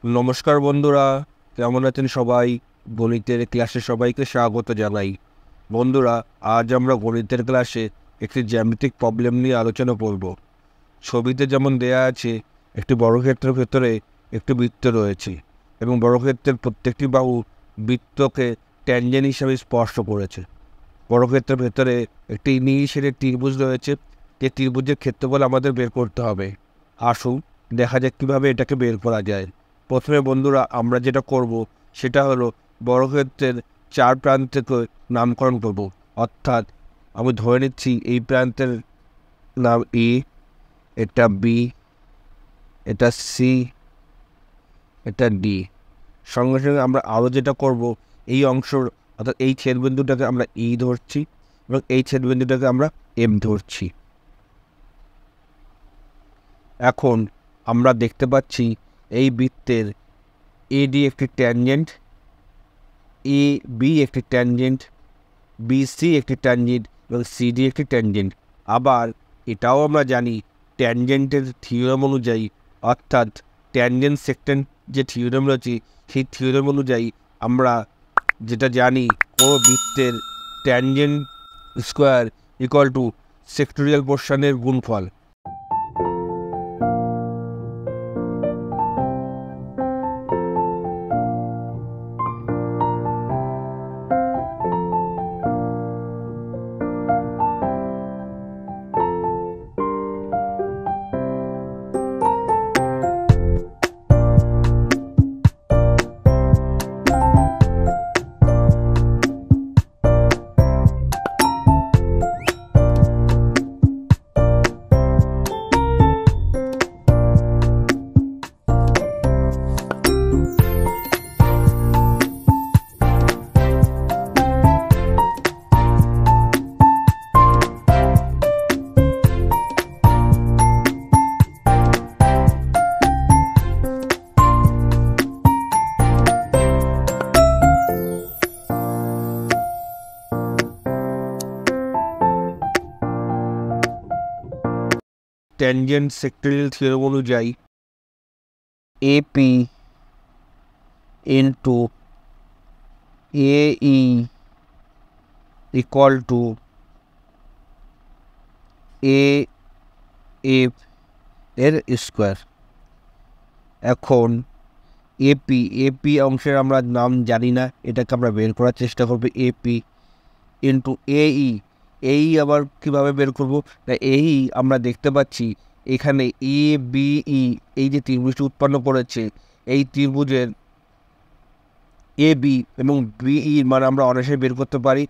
নমস্কার বন্ধুরা, কেমন আছেন সবাই? গণিতের ক্লাসে সবাইকে স্বাগত জানাই। বন্ধুরা, আজ আমরা গণিতের ক্লাসে একটি জ্যামিতিক প্রবলেম নিয়ে আলোচনা করব। ছবিতে যেমন দেয়া আছে, একটি বর্গক্ষেত্রের ভেতরে একটি বৃত্ত রয়েছে এবং বর্গক্ষেত্রের প্রত্যেকটি বাহু বৃত্তকে ট্যানজেন্ট হিসাবে স্পর্শ করেছে। বর্গক্ষেত্রের ভেতরে একটি নীল শেডের ত্রিভুজ রয়েছে, যে ত্রিভুজের ক্ষেত্রফল আমাদের বের করতে হবে। আসুন দেখা যাক কীভাবে এটাকে বের করা যায়। প্রথমে বন্ধুরা আমরা যেটা করব সেটা হলো বর্গক্ষেত্রের চার প্রান্তকে নামকরণ করব। অর্থাৎ আমি ধরে নিচ্ছি এই প্রান্তের নাম এ, এটা বি, এটা সি, এটা ডি। সঙ্গে সঙ্গে আমরা আরও যেটা করব, এই অংশর অর্থাৎ এই ছেদবিন্দুটাকে আমরা ই ধরছি এবং এই ছেদবিন্দুটাকে আমরা এম ধরছি। এখন আমরা দেখতে পাচ্ছি এই বৃত্তের এডি একটি ট্যানজেন্ট, এ বি একটি ট্যানজেন্ট, বিসি একটি ট্যানজেন্ট এবং সিডি একটি ট্যানজেন্ট। আবার এটাও আমরা জানি ট্যানজেন্টের থিওরেম অনুযায়ী, অর্থাৎ ট্যানজেন্ট সেকটেন্ট যে থিওরেম রয়েছে সেই থিওরেম অনুযায়ী আমরা যেটা জানি, কোনো বৃত্তের tangent square equal to sectorial পোর্শনের গুণফল। ট্যানজেন্ট সেক্টোরিয়াল থিওরেম অনুযায়ী এপি ইন্টু এই ইকুয়াল টু এ এফ এর স্কোয়ার। এখন এপি অংশের আমরা নাম জানি না, এটাকে আমরা বের করার চেষ্টা করব। এপি ইন্টু এই আবার কীভাবে বের করব না, এই আমরা দেখতে পাচ্ছি এখানে এ বিই এই যে ত্রিভুজটি উৎপন্ন করেছে, এই ত্রিভুজের এ বি এবং বিইর মান আমরা অনায়াসে বের করতে পারি।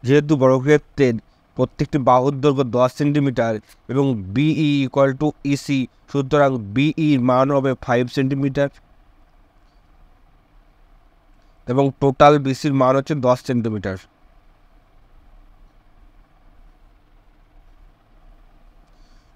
যেহেতু বর্গক্ষেত্রের প্রত্যেকটি বাহুর দৈর্ঘ্য 10 সেন্টিমিটার এবং বিই ইকুয়াল টু ইসি, সুতরাং বিইর মান হবে 5 সেন্টিমিটার এবং টোটাল বিসির মান হচ্ছে 10 সেন্টিমিটার।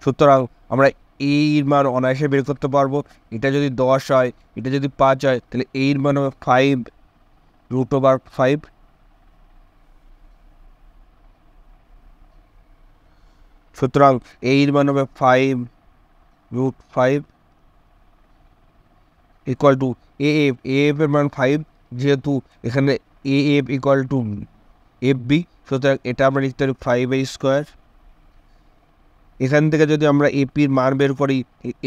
সুতরাং আমরা এর মান অনায়াসে বের করতে পারবো। এটা যদি 10 হয়, এটা যদি 5 হয়, তাহলে এর মান হবে 5√5। সুতরাং এর মান হবে 5√5 ইকুয়াল টু এএফ এর মান 5, যেহেতু এখানে AF equal to F B, সুতরাং এটা আমরা লিখতে পারি 5/স্কোয়ার। এখান থেকে যদি আমরা এপির মান বের করি,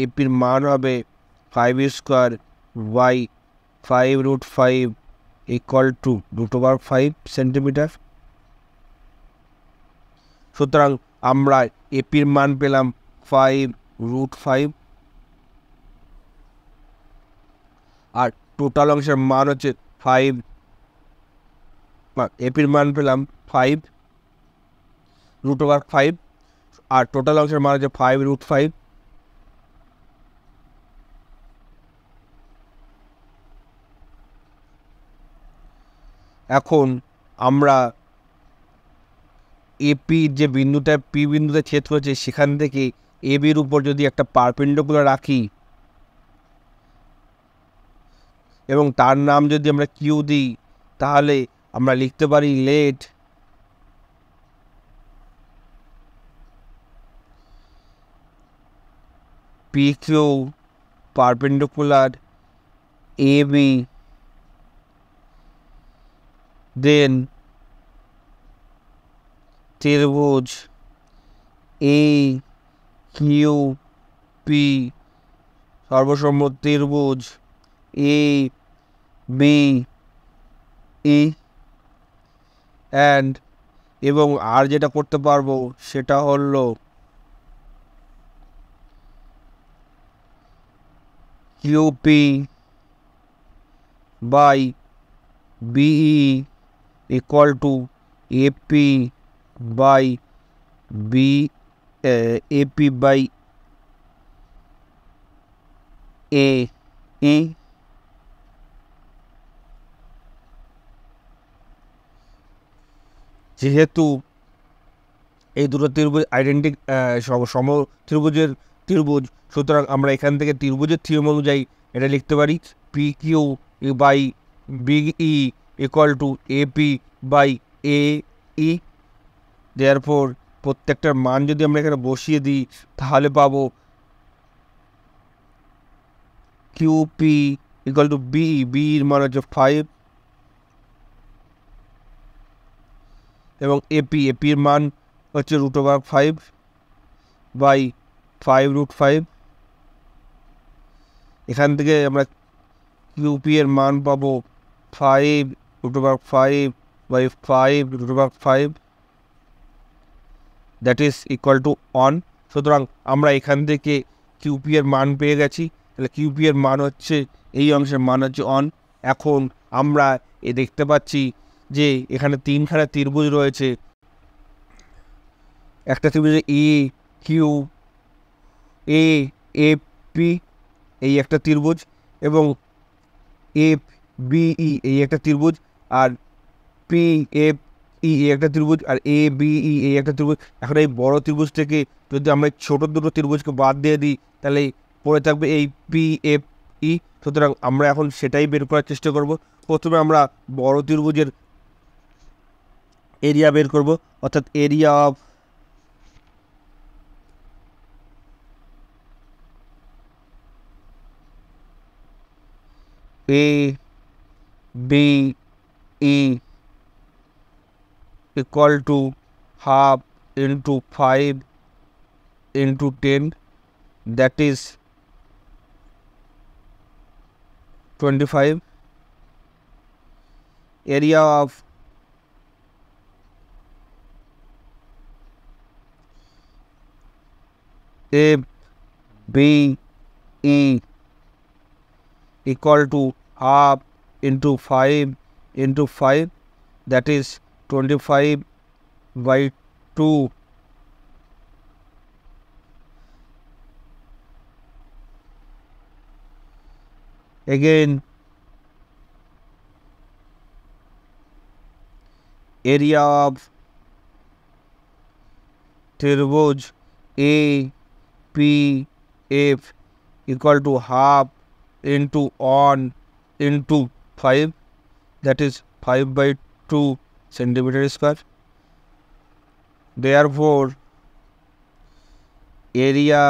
এপির মান হবে 5² বাই 5√5 ইকুয়াল টু √5 সেন্টিমিটার। সুতরাং আমরা এপির মান পেলাম 5√5 আর টোটাল অংশের মান হচ্ছে 5, এপির মান পেলাম 5√5 আর টোটাল অংশের মান হচ্ছে 5√5। এখন আমরা এপি যে বিন্দুটা পি বিন্দুতে ছেদ করেছে, সেখান থেকে এ বির উপর যদি একটা পারপেন্ডিকুলার রাখি এবং তার নাম যদি আমরা কিউ দিই, তাহলে আমরা লিখতে পারি let P Q perpendicular AB, then ত্রিভুজ AQP, সর্বসম্মত ত্রিভুজ ABE, অ্যান্ড এবং আর যেটা করতে পারবো সেটা হলো QP by BE equal to AP by AP by AE, যেহেতু এই দুটো ত্রিভুজ সম ত্রিভুজের ত্রিভুজ, সুতরাং আমরা এখান থেকে ত্রিভুজের থিওরেম অনুযায়ী এটা লিখতে পারি PQ by BE equal to AP by AE। Therefore প্রত্যেকটার মান যদি আমরা এখানে বসিয়ে দিই তাহলে পাবো QP ইকুয়াল টু BE এর মান হচ্ছে 5 এবং AP এর মান হচ্ছে √5 বাই 5√5। এখান থেকে আমরা QP এর মান পাবো 5√5 by 5√5, that is equal to 1। সুতরাং আমরা এখান থেকে QP এর মান পেয়ে গেছি। তাহলে QP এর মান হচ্ছে এই অংশের মান হচ্ছে 1। এখন আমরা দেখতে পাচ্ছি যে এখানে তিনখানা ত্রিভুজ রয়েছে। একটা ত্রিভুজে AQAP এই একটা ত্রিভুজ এবং FBE এই একটা ত্রিভুজ, আর PFE এই একটা ত্রিভুজ, আর ABE এই একটা ত্রিভুজ। এখন এই বড় ত্রিভুজ থেকে যদি আমরা ছোট দুটো ত্রিভুজকে বাদ দিয়ে দিই তাহলে পড়ে থাকবে এই PFE। সুতরাং আমরা এখন সেটাই বের করার চেষ্টা করব। প্রথমে আমরা বড় ত্রিভুজের এরিয়া বের করব, অর্থাৎ area of ABE equal to half into 5 into 10, that is 25. Area of ABE equal to half into 5 into 5, that is 25 by 2. Again, area of ত্রিভুজ APF equal to half into 1 into 5, that is 5 by 2 centimeter square. Therefore, area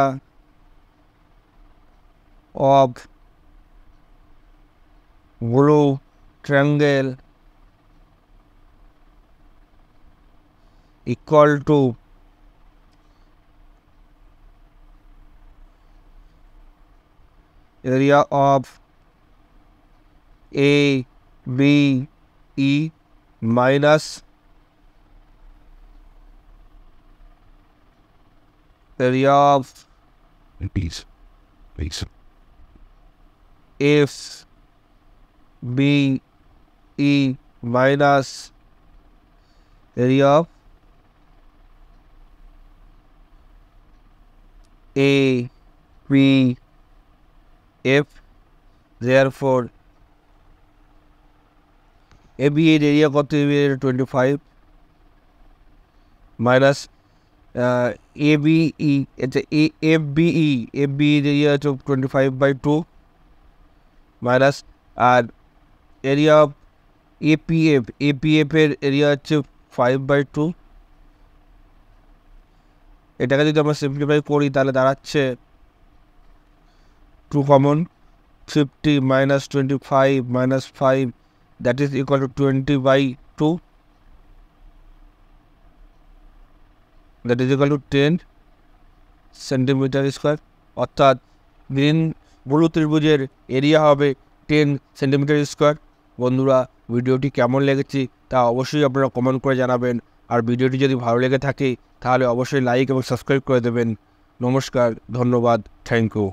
of blue triangle equal to area of ABE minus area of Please. FBE minus area of ABF. Therefore, ABE এর area কত? ABE 25 minus ABE, এটা FBE এর area হচ্ছে 25 by 2 minus, আর area of APF এর area হচ্ছে 5 by 2। এটাকে যদি আমরা সিম্পলিফাই করি তাহলে দাঁড়াচ্ছে 2 common, 50 minus 25 minus 5, that is equal to 20/2, that is equal to 10 centimetre square. অর্থাৎ ব্লু ত্রিভুজের এরিয়া হবে 10 সেন্টিমিটার স্কোয়ার। বন্ধুরা, ভিডিওটি কেমন লেগেছে তা অবশ্যই আপনারা কমেন্ট করে জানাবেন। আর ভিডিওটি যদি ভালো লেগে থাকে তাহলে অবশ্যই লাইক এবং সাবস্ক্রাইব করে দেবেন। নমস্কার, ধন্যবাদ, থ্যাংক ইউ।